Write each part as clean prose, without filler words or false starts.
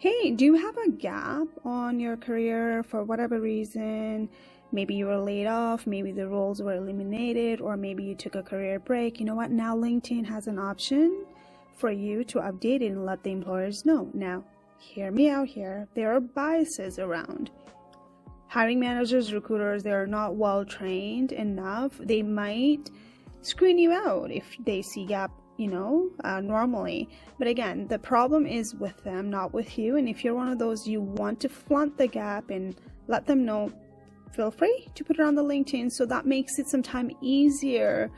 Hey, do you have a gap on your career for whatever reason? Maybe you were laid off, maybe the roles were eliminated, or maybe you took a career break. You know what? Now LinkedIn has an option for you to update it and let the employers know. Now, hear me out here. There are biases around. Hiring managers, recruiters, they are not well trained enough. They might screen you out if they see gap normally. But again, the problem is with them, not with you. And if you're one of those, you want to flaunt the gap and let them know, feel free to put it on the LinkedIn. So that makes it sometimes easier.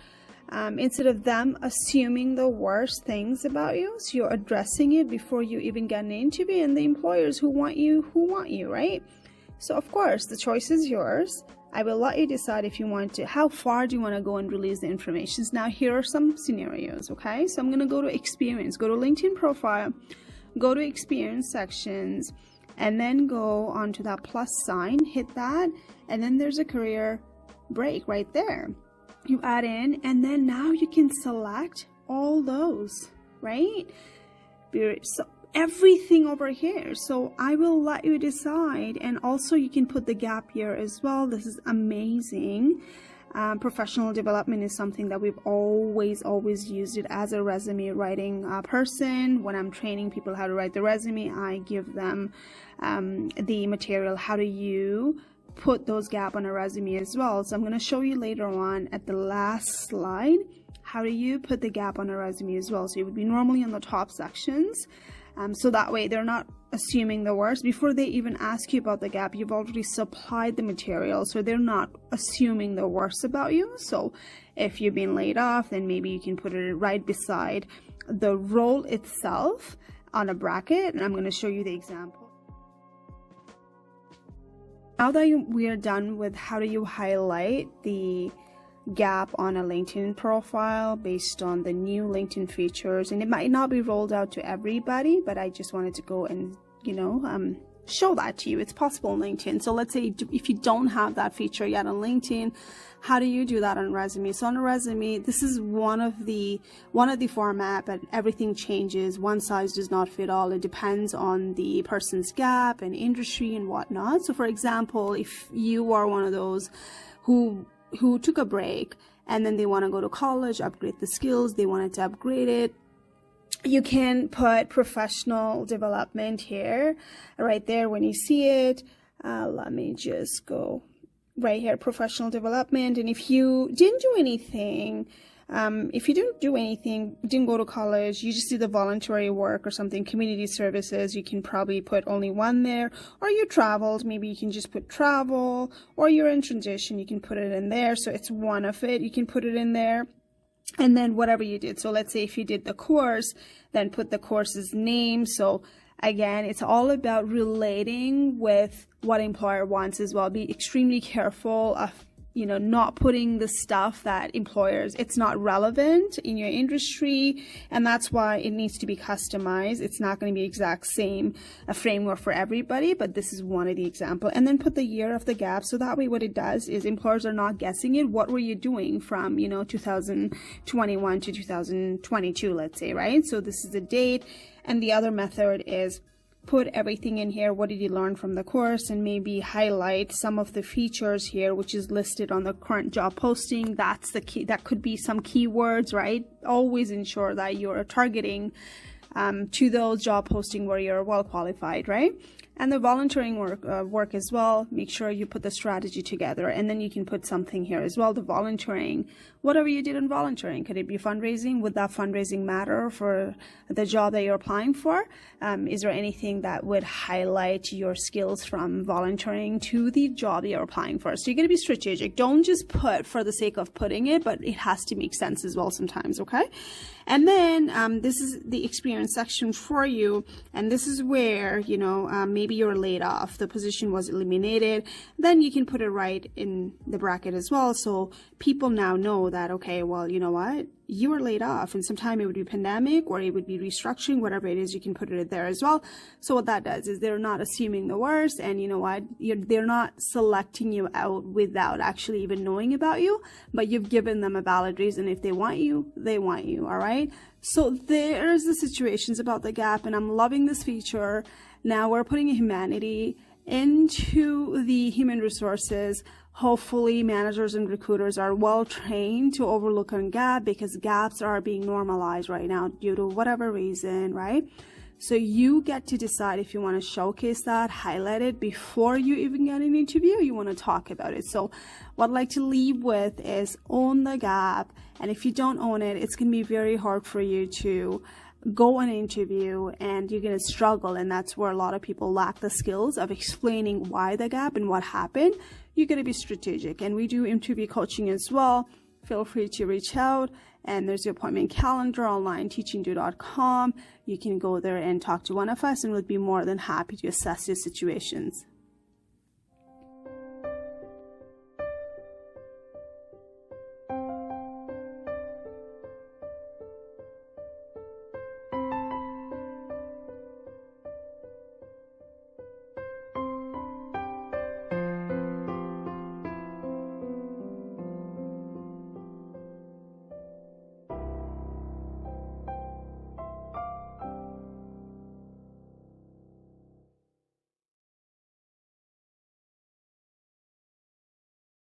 Instead of them assuming the worst things about you, so you're addressing it before you even get an interview. And the employers who want you, right? So of course, the choice is yours. I will let you decide if you want to, how far do you want to go and release the information. Now, here are some scenarios, okay? So I'm going to go to experience, go to LinkedIn profile, go to experience sections, and then go onto that plus sign, hit that, and then there's a career break right there. You add in, and then now you can select all those, right? So everything over here. So I will let you decide, and also you can put the gap year as well. This is amazing. Professional development is something that we've always used it as a resume writing person. When I'm training people how to write the resume, I give them the material. How do you put those gap on a resume as well? So I'm going to show you later on at the last slide, how do you put the gap on a resume as well. So it would be normally on the top sections. So that way they're not assuming the worst. Before they even ask you about the gap, you've already supplied the material, so they're not assuming the worst about you. So if you've been laid off, then maybe you can put it right beside the role itself on a bracket, and I'm going to show you the example. Now that we are done with how do you highlight the gap on a LinkedIn profile based on the new LinkedIn features, and it might not be rolled out to everybody, but I just wanted to go and show that to you. It's possible on LinkedIn. So let's say if you don't have that feature yet on LinkedIn, how do you do that on a resume? So on a resume, this is one of the format, but everything changes. One size does not fit all. It depends on the person's gap and industry and whatnot. So for example, if you are one of those who took a break and then they want to go to college, upgrade the skills, they wanted to upgrade it, you can put professional development here, right there when you see it. Let me just go right here, professional development. And if you didn't do anything, didn't go to college, you just did the voluntary work or something, community services, you can probably put only one there. Or you traveled, maybe you can just put travel. Or you're in transition, you can put it in there. So it's one of it, you can put it in there. And then whatever you did. So let's say if you did the course, then put the course's name. So again, it's all about relating with what employer wants as well. Be extremely careful of not putting the stuff that employers, it's not relevant in your industry, and that's why it needs to be customized. It's not going to be exact same framework for everybody, but this is one of the example. And then put the year of the gap, so that way what it does is employers are not guessing it. What were you doing from 2021 to 2022, let's say, right? So this is the date. And the other method is put everything in here. What did you learn from the course? And maybe highlight some of the features here, which is listed on the current job posting. That's the key. That could be some keywords, right? Always ensure that you're targeting to those job posting where you're well qualified, right? And the volunteering work as well. Make sure you put the strategy together, and then you can put something here as well. The volunteering, whatever you did in volunteering, could it be fundraising? Would that fundraising matter for the job that you're applying for? Is there anything that would highlight your skills from volunteering to the job that you're applying for? So you're going to be strategic. Don't just put for the sake of putting it, but it has to make sense as well sometimes, okay? And then this is the experience section for you, and this is where maybe you're laid off, the position was eliminated, then you can put it right in the bracket as well, so people now know that, okay, well, you know what, you were laid off, and sometime it would be pandemic or it would be restructuring, whatever it is, you can put it there as well. So what that does is they're not assuming the worst, and you know what, they're not selecting you out without actually even knowing about you, but you've given them a valid reason. If they want you, they want you, all right? So there's the situations about the gap, and I'm loving this feature. Now we're putting humanity into the human resources. Hopefully managers and recruiters are well trained to overlook a gap, because gaps are being normalized right now due to whatever reason, right? So you get to decide if you want to showcase that, highlight it before you even get an interview. You want to talk about it. So what I'd like to leave with is own the gap. And if you don't own it, it's going to be very hard for you to go on an interview, and you're going to struggle. And that's where a lot of people lack the skills of explaining why the gap and what happened. You're going to be strategic. And we do interview coaching as well. Feel free to reach out, and there's your appointment calendar online, teachingdo.com. You can go there and talk to one of us, and we'll be more than happy to assess your situations.